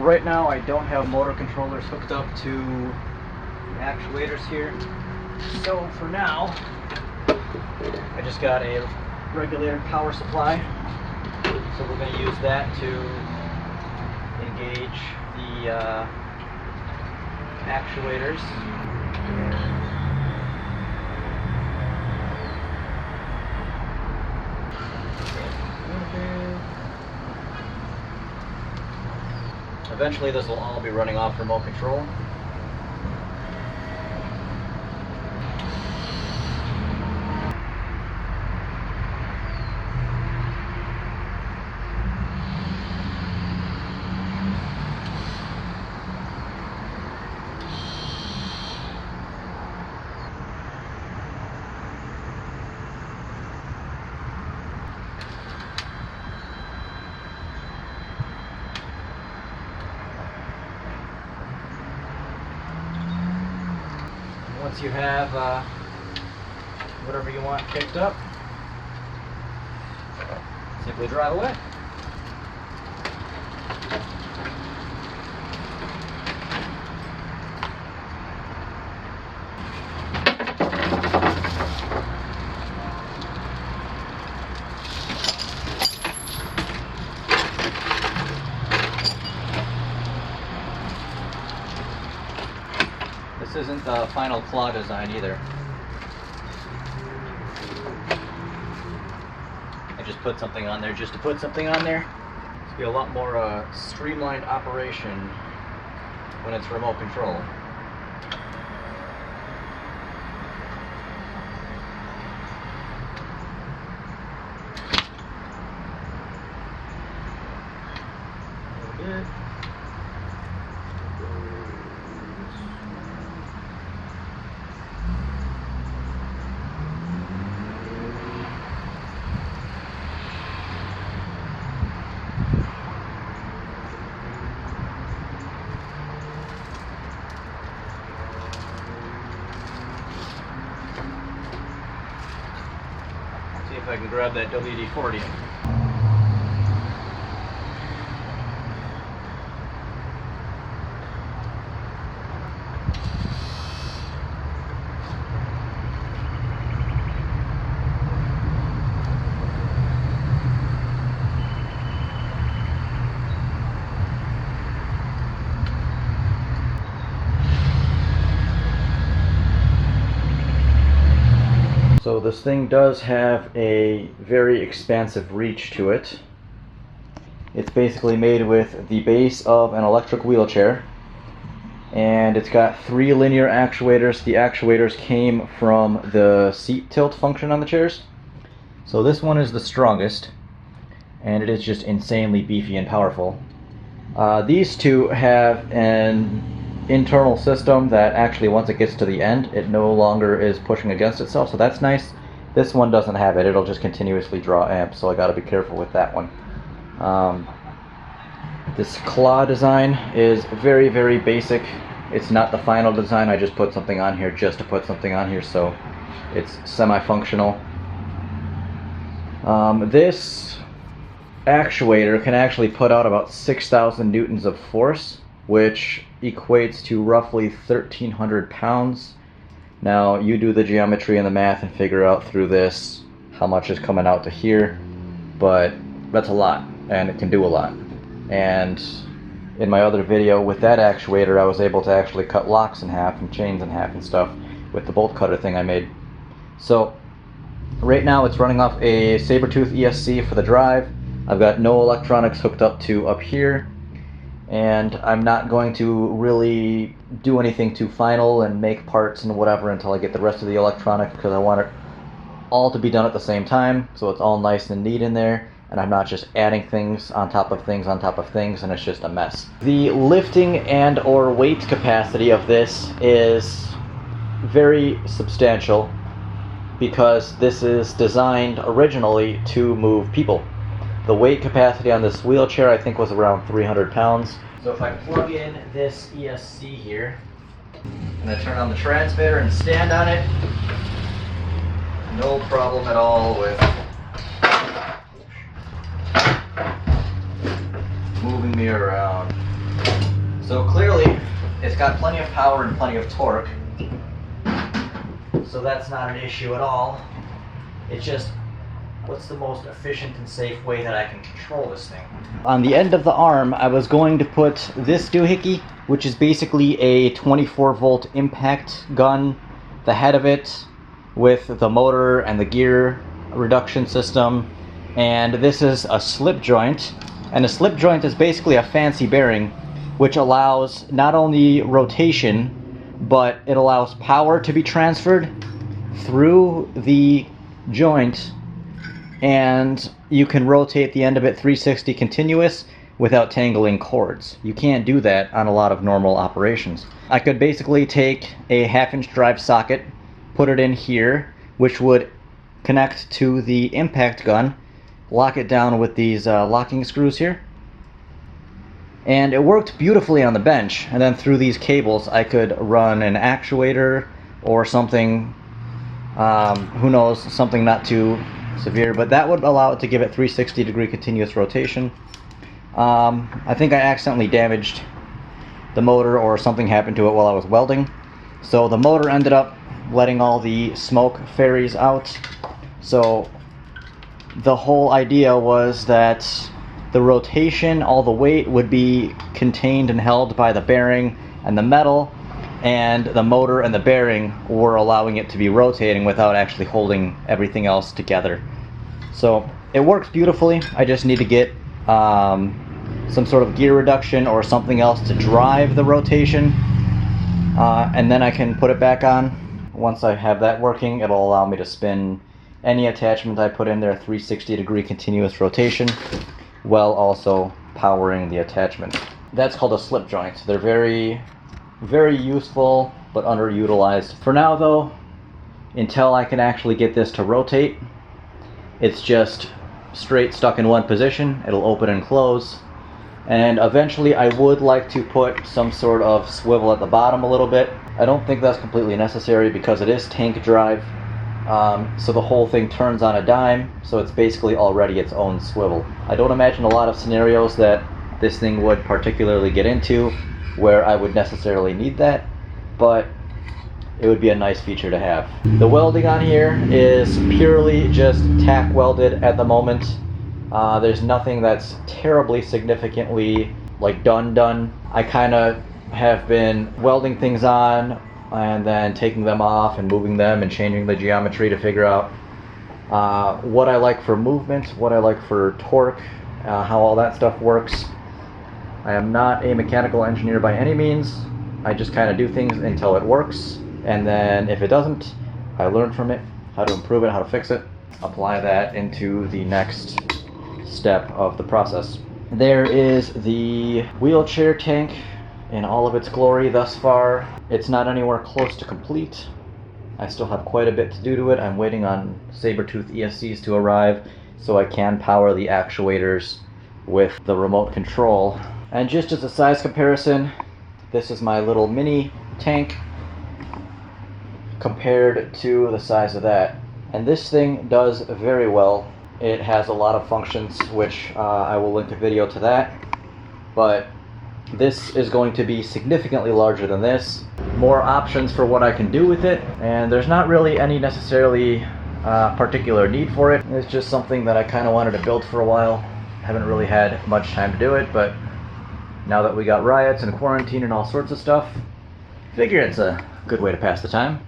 right now I don't have motor controllers hooked up to the actuators here. So for now, I just got a regulated power supply. So we're going to use that to engage the actuators. Eventually this will all be running off remote control. Once you have whatever you want picked up, simply drive away. This isn't the final claw design either. I just put something on there just to put something on there. It's be a lot more streamlined operation when it's remote control. A little bit. See if I can grab that WD-40. So this thing does have a very expansive reach to it. It's basically made with the base of an electric wheelchair, and it's got 3 linear actuators. The actuators came from the seat tilt function on the chairs. So this one is the strongest, and it is just insanely beefy and powerful. These two have an internal system that actually, once it gets to the end, it no longer is pushing against itself, so that's nice. This one doesn't have it. It'll just continuously draw amps, so I got to be careful with that one. This claw design is very, very basic. It's not the final design. I just put something on here just to put something on here, so it's semi-functional. This actuator can actually put out about 6,000 newtons of force, which equates to roughly 1,300 pounds. Now you do the geometry and the math and figure out through this how much is coming out to here, but that's a lot, and it can do a lot. And in my other video with that actuator, I was able to actually cut locks in half and chains in half and stuff with the bolt cutter thing I made. So right now it's running off a Sabertooth ESC for the drive. I've got no electronics hooked up to up here, and I'm not going to really do anything too final and make parts and whatever until I get the rest of the electronics, because I want it all to be done at the same time, so it's all nice and neat in there, and I'm not just adding things on top of things on top of things, and it's just a mess. The lifting and or weight capacity of this is very substantial, because this is designed originally to move people. The weight capacity on this wheelchair I think was around 300 pounds. So if I plug in this ESC here, and I turn on the transmitter and stand on it, no problem at all with moving me around. So clearly, it's got plenty of power and plenty of torque. So that's not an issue at all. It's just, what's the most efficient and safe way that I can control this thing? On the end of the arm, I was going to put this doohickey, which is basically a 24-volt impact gun, the head of it with the motor and the gear reduction system. And this is a slip joint. And a slip joint is basically a fancy bearing, which allows not only rotation, but it allows power to be transferred through the joint, and you can rotate the end of it 360 continuous without tangling cords. You can't do that on a lot of normal operations. I could basically take a 1/2-inch drive socket, put it in here, which would connect to the impact gun, lock it down with these locking screws here, and it worked beautifully on the bench. And then through these cables I could run an actuator or something, who knows, something not too severe, but that would allow it to give it 360-degree continuous rotation. I think I accidentally damaged the motor, or something happened to it while I was welding, so the motor ended up letting all the smoke fairies out. So the whole idea was that the rotation, all the weight would be contained and held by the bearing and the metal, and the motor and the bearing were allowing it to be rotating without actually holding everything else together. So it works beautifully. I just need to get some sort of gear reduction or something else to drive the rotation, and then I can put it back on. Once I have that working, it'll allow me to spin any attachment I put in there 360-degree continuous rotation, while also powering the attachment. That's called a slip joint. They're very, very useful, but underutilized. For now though, until I can actually get this to rotate, it's just straight stuck in one position. It'll open and close. And eventually I would like to put some sort of swivel at the bottom a little bit. I don't think that's completely necessary because it is tank drive. So the whole thing turns on a dime, so it's basically already its own swivel. I don't imagine a lot of scenarios that this thing would particularly get into where I would necessarily need that, but it would be a nice feature to have. The welding on here is purely just tack welded at the moment. There's nothing that's terribly significantly like done. I kind of have been welding things on and then taking them off and moving them and changing the geometry to figure out what I like for movement, what I like for torque, how all that stuff works. I am not a mechanical engineer by any means. I just kind of do things until it works, and then if it doesn't, I learn from it, how to improve it, how to fix it, apply that into the next step of the process. There is the wheelchair tank in all of its glory thus far. It's not anywhere close to complete. I still have quite a bit to do to it. I'm waiting on Sabertooth ESCs to arrive so I can power the actuators with the remote control. And just as a size comparison, this is my little mini tank compared to the size of that. And this thing does very well. It has a lot of functions, which I will link a video to that. But this is going to be significantly larger than this. More options for what I can do with it, and there's not really any necessarily particular need for it. It's just something that I kind of wanted to build for a while. Haven't really had much time to do it, but now that we got riots and quarantine and all sorts of stuff, figure it's a good way to pass the time.